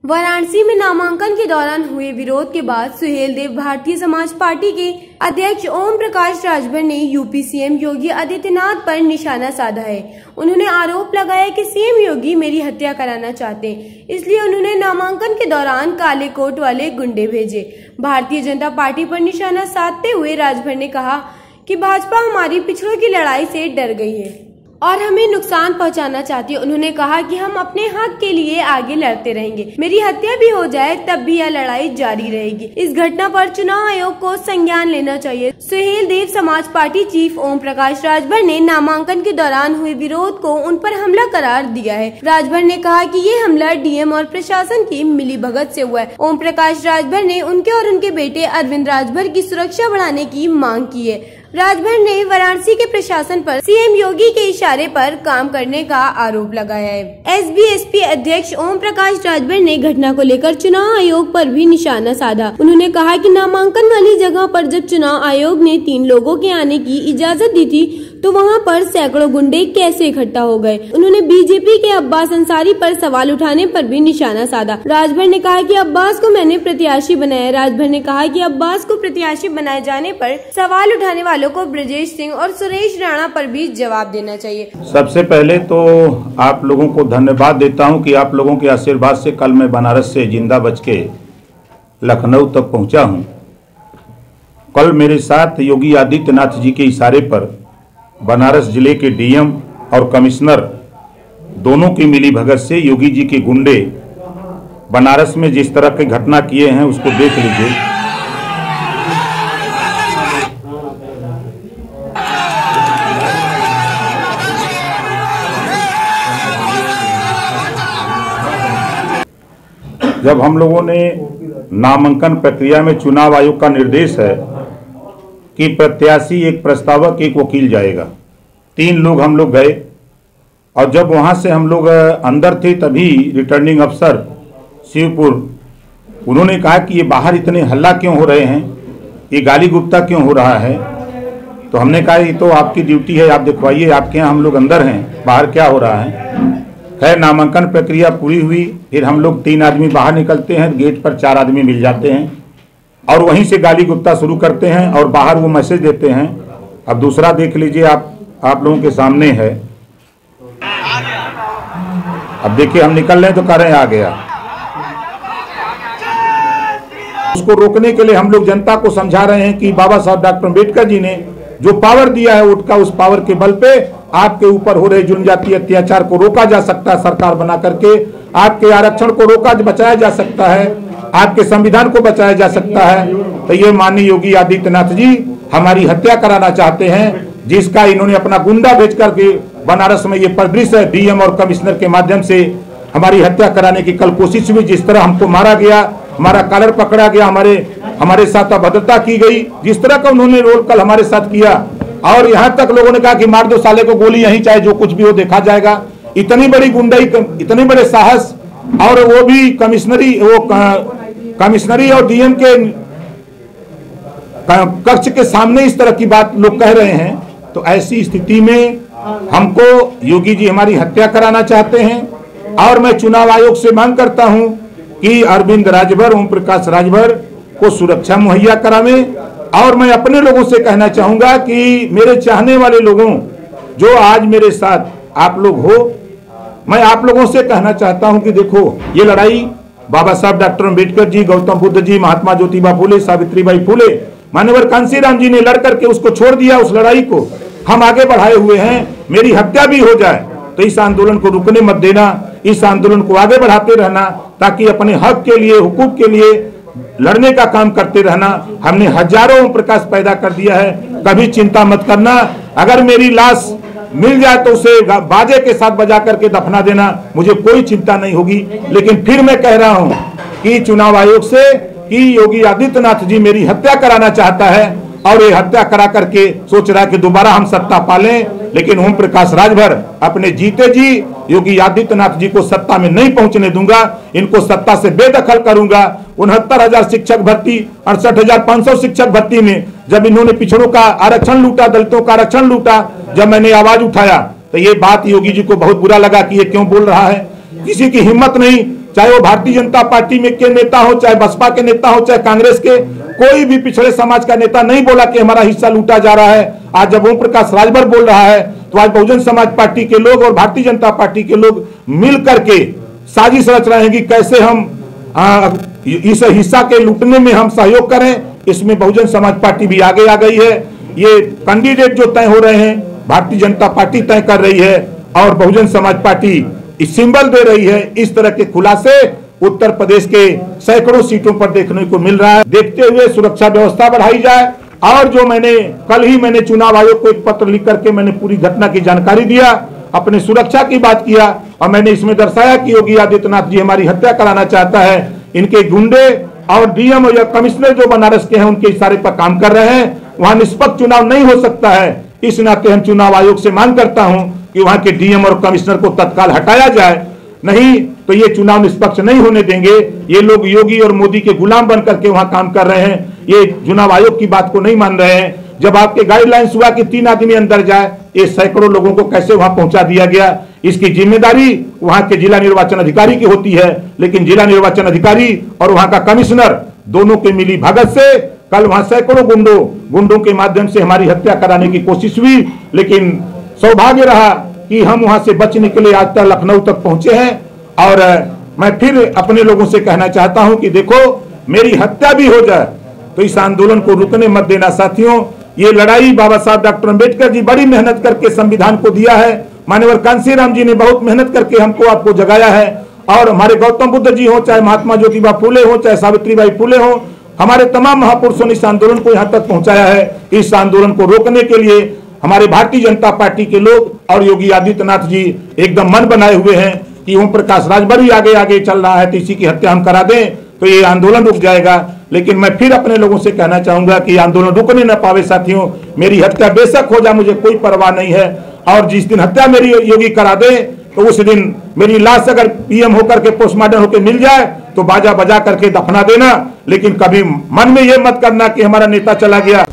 वाराणसी में नामांकन के दौरान हुए विरोध के बाद सुहेल देव भारतीय समाज पार्टी के अध्यक्ष ओम प्रकाश राजभर ने यूपी सीएम योगी आदित्यनाथ पर निशाना साधा है। उन्होंने आरोप लगाया कि सीएम योगी मेरी हत्या कराना चाहते हैं, इसलिए उन्होंने नामांकन के दौरान काले कोट वाले गुंडे भेजे। भारतीय जनता पार्टी पर निशाना साधते हुए राजभर ने कहा कि भाजपा हमारी पिछड़ों की लड़ाई से डर गई है और हमें नुकसान पहुंचाना चाहती है। उन्होंने कहा कि हम अपने हक के लिए आगे लड़ते रहेंगे, मेरी हत्या भी हो जाए तब भी यह लड़ाई जारी रहेगी। इस घटना पर चुनाव आयोग को संज्ञान लेना चाहिए। सुहेल देव समाज पार्टी चीफ ओम प्रकाश राजभर ने नामांकन के दौरान हुए विरोध को उन पर हमला करार दिया है। राजभर ने कहा कि ये हमला डीएम और प्रशासन की मिलीभगत से हुआ है। ओम प्रकाश राजभर ने उनके और उनके बेटे अरविंद राजभर की सुरक्षा बढ़ाने की मांग की है। राजभर ने वाराणसी के प्रशासन पर सीएम योगी के इशारे पर काम करने का आरोप लगाया है। एसबीएसपी अध्यक्ष ओम प्रकाश राजभर ने घटना को लेकर चुनाव आयोग पर भी निशाना साधा। उन्होंने कहा कि नामांकन वाली जगह पर जब चुनाव आयोग ने 3 लोगों के आने की इजाजत दी थी तो वहां पर सैकड़ों गुंडे कैसे इकट्ठा हो गए। उन्होंने बीजेपी के अब्बास अंसारी पर सवाल उठाने पर भी निशाना साधा। राजभर ने कहा कि अब्बास को मैंने प्रत्याशी बनाया। राजभर ने कहा कि अब्बास को प्रत्याशी बनाए जाने पर सवाल उठाने वालों को ब्रजेश सिंह और सुरेश राणा पर भी जवाब देना चाहिए। सबसे पहले तो आप लोगों को धन्यवाद देता हूं कि आप लोगों के आशीर्वाद से कल मैं बनारस से जिंदा बच के लखनऊ तक पहुंचा हूं। कल मेरे साथ योगी आदित्यनाथ जी के इशारे पर बनारस जिले के डीएम और कमिश्नर दोनों की मिलीभगत से योगी जी के गुंडे बनारस में जिस तरह की घटना किए हैं उसको देख लीजिए। जब हम लोगों ने नामांकन प्रक्रिया में चुनाव आयोग का निर्देश है कि प्रत्याशी एक प्रस्तावक एक वकील जाएगा, 3 लोग हम लोग गए और जब वहां से हम लोग अंदर थे तभी रिटर्निंग अफसर शिवपुर उन्होंने कहा कि ये बाहर इतने हल्ला क्यों हो रहे हैं, ये गाली गुप्ता क्यों हो रहा है। तो हमने कहा ये तो आपकी ड्यूटी है, आप दिखवाइए, आपके यहाँ हम लोग अंदर हैं, बाहर क्या हो रहा है। खैर नामांकन प्रक्रिया पूरी हुई, फिर हम लोग 3 आदमी बाहर निकलते हैं, गेट पर 4 आदमी मिल जाते हैं और वहीं से गाली गुप्ता शुरू करते हैं और बाहर वो मैसेज देते हैं। अब दूसरा देख लीजिए, आप लोगों के सामने है। अब देखिए हम निकल रहे हैं तो कह रहे हैं आ गया। उसको रोकने के लिए हम लोग जनता को समझा रहे हैं कि बाबा साहब डॉक्टर अम्बेडकर जी ने जो पावर दिया है उठका उस पावर के बल पे आपके ऊपर हो रहे जुल्म जातीय अत्याचार को रोका जा सकता है। सरकार बना करके आपके आरक्षण को बचाया जा सकता है, आपके संविधान को बचाया जा सकता है। तो ये माननीय योगी आदित्यनाथ जी हमारी हत्या कराना चाहते हैं, जिसका इन्होंने अपना गुंडा भेज करके बनारस में ये परिदृश्य डीएम और कमिश्नर के माध्यम से हमारी हत्या कराने की कल कोशिश हुई। जिस तरह हमको मारा गया, हमारा कॉलर पकड़ा गया, हमारे साथ अभद्रता की गई, जिस तरह का उन्होंने रोल कल हमारे साथ किया और यहाँ तक लोगों ने कहा कि मार दो साले को गोली, यहीं चाहे जो कुछ भी हो देखा जाएगा। इतनी बड़ी गुंडाई, इतने बड़े साहस और वो भी कमिश्नरी और डीएम के कक्ष के सामने इस तरह की बात लोग कह रहे हैं। तो ऐसी स्थिति में हमको योगी जी हमारी हत्या कराना चाहते हैं और मैं चुनाव आयोग से मांग करता हूं कि अरविंद राजभर, ओम प्रकाश राजभर को सुरक्षा मुहैया करावे। और मैं अपने लोगों से कहना चाहूंगा कि मेरे चाहने वाले लोगों जो आज मेरे साथ आप लोग हो, मैं आप लोगों से कहना चाहता हूं कि देखो ये लड़ाई बाबा साहब डॉक्टर अम्बेडकर जी, गौतम बुद्ध जी, महात्मा ज्योतिबा फुले, सावित्रीबाई फुले, मान्यवर कांशीराम जी ने लड़ करके उसको छोड़ दिया। उस लड़ाई को हम आगे बढ़ाए हुए हैं। मेरी हत्या भी हो जाए तो इस आंदोलन को रुकने मत देना, इस आंदोलन को आगे बढ़ाते रहना ताकि अपने हक के लिए, हुकूक के लिए लड़ने का काम करते रहना। हमने हजारों प्रकाश पैदा कर दिया है, कभी चिंता मत करना। अगर मेरी लाश मिल जाए तो उसे बाजे के साथ बजा करके दफना देना, मुझे कोई चिंता नहीं होगी। लेकिन फिर मैं कह रहा हूं कि चुनाव आयोग से कि योगी आदित्यनाथ जी मेरी हत्या कराना चाहता है और ये हत्या करा करके सोच रहा है कि दोबारा हम सत्ता पालें। लेकिन ओम प्रकाश राजभर अपने जीते जी योगी आदित्यनाथ जी को सत्ता में नहीं पहुंचने दूंगा, इनको सत्ता से बेदखल करूंगा। 69,000 शिक्षक भर्ती, 68,500 शिक्षक भर्ती में जब इन्होंने पिछड़ों का आरक्षण लूटा, दलितों का आरक्षण लूटा, जब मैंने आवाज उठाया तो ये बात योगी जी को बहुत बुरा लगा कि ये क्यों बोल रहा है। किसी की हिम्मत नहीं चाहे वो भारतीय जनता पार्टी में के नेता हो, चाहे बसपा के नेता हो, चाहे कांग्रेस के, कोई भी पिछड़े समाज का नेता नहीं बोला कि हमारा हिस्सा लूटा जा रहा है। आज जब ओम प्रकाश राजभर बोल रहा है तो आज बहुजन समाज पार्टी के लोग और भारतीय जनता पार्टी के लोग मिल करके साजिश रच रहे हैं कि कैसे हम इस हिस्सा के लूटने में हम सहयोग करें। इसमें बहुजन समाज पार्टी भी आगे आ गई है। ये कैंडिडेट जो तय हो रहे हैं भारतीय जनता पार्टी तय कर रही है और बहुजन समाज पार्टी इस सिंबल दे रही है। इस तरह के खुलासे उत्तर प्रदेश के सैकड़ों सीटों पर देखने को मिल रहा है। देखते हुए सुरक्षा व्यवस्था बढ़ाई जाए और जो कल ही मैंने चुनाव आयोग को एक पत्र लिख करके मैंने पूरी घटना की जानकारी दिया, अपने सुरक्षा की बात किया और मैंने इसमें दर्शाया कि योगी आदित्यनाथ जी हमारी हत्या कराना चाहता है। इनके गुंडे और डीएम या कमिश्नर जो बनारस के हैं उनके इशारे पर काम कर रहे हैं। वहां निष्पक्ष चुनाव नहीं हो सकता है। इस नाते हम चुनाव आयोग से मांग करता हूं कि वहां के डीएम और कमिश्नर को तत्काल हटाया जाए, नहीं तो ये चुनाव निष्पक्ष नहीं होने देंगे। ये लोग योगी और मोदी के गुलाम बन करके वहां काम कर रहे हैं। ये चुनाव आयोग की बात को नहीं मान रहे हैं। जब आपके गाइडलाइंस हुआ कि 3 आदमी अंदर जाए, ये सैकड़ों लोगों को कैसे वहां पहुंचा दिया गया, इसकी जिम्मेदारी वहां के जिला निर्वाचन अधिकारी की होती है। लेकिन जिला निर्वाचन अधिकारी और वहां का कमिश्नर दोनों के मिली भगत से कल वहां सैकड़ों गुंडों के माध्यम से हमारी हत्या कराने की कोशिश हुई। लेकिन सौभाग्य रहा कि हम वहां से बच निकले, आज तक लखनऊ तक पहुंचे हैं। और मैं फिर अपने लोगों से कहना चाहता हूं कि देखो, मेरी हत्या भी हो जाए तो इस आंदोलन को रुकने मत देना साथियों। ये लड़ाई बाबा साहब डॉक्टर अम्बेडकर जी बड़ी मेहनत करके संविधान को दिया है। माननीय कांशीराम जी ने बहुत मेहनत करके आपको जगाया है। और हमारे गौतम बुद्ध जी हो, चाहे महात्मा ज्योतिबा फूले हो, चाहे सावित्रीबाई फूले हो, हमारे तमाम महापुरुषों ने इस आंदोलन को यहाँ तक पहुंचाया है। इस आंदोलन को रोकने के लिए हमारे भारतीय जनता पार्टी के लोग और योगी आदित्यनाथ जी एकदम मन बनाए हुए हैं कि ओम प्रकाश राजभर ही आगे चल रहा है तो इसी की हत्या हम करा दें तो ये आंदोलन रुक जाएगा। लेकिन मैं फिर अपने लोगों से कहना चाहूंगा कि आंदोलन रुकने न पावे साथियों। मेरी हत्या बेशक हो जाए, मुझे कोई परवाह नहीं है। और जिस दिन हत्या मेरी योगी करा दे तो उस दिन मेरी लाश अगर पीएम होकर के पोस्टमार्टम होकर मिल जाए तो बाजा बजा करके दफना देना। लेकिन कभी मन में ये मत करना कि हमारा नेता चला गया।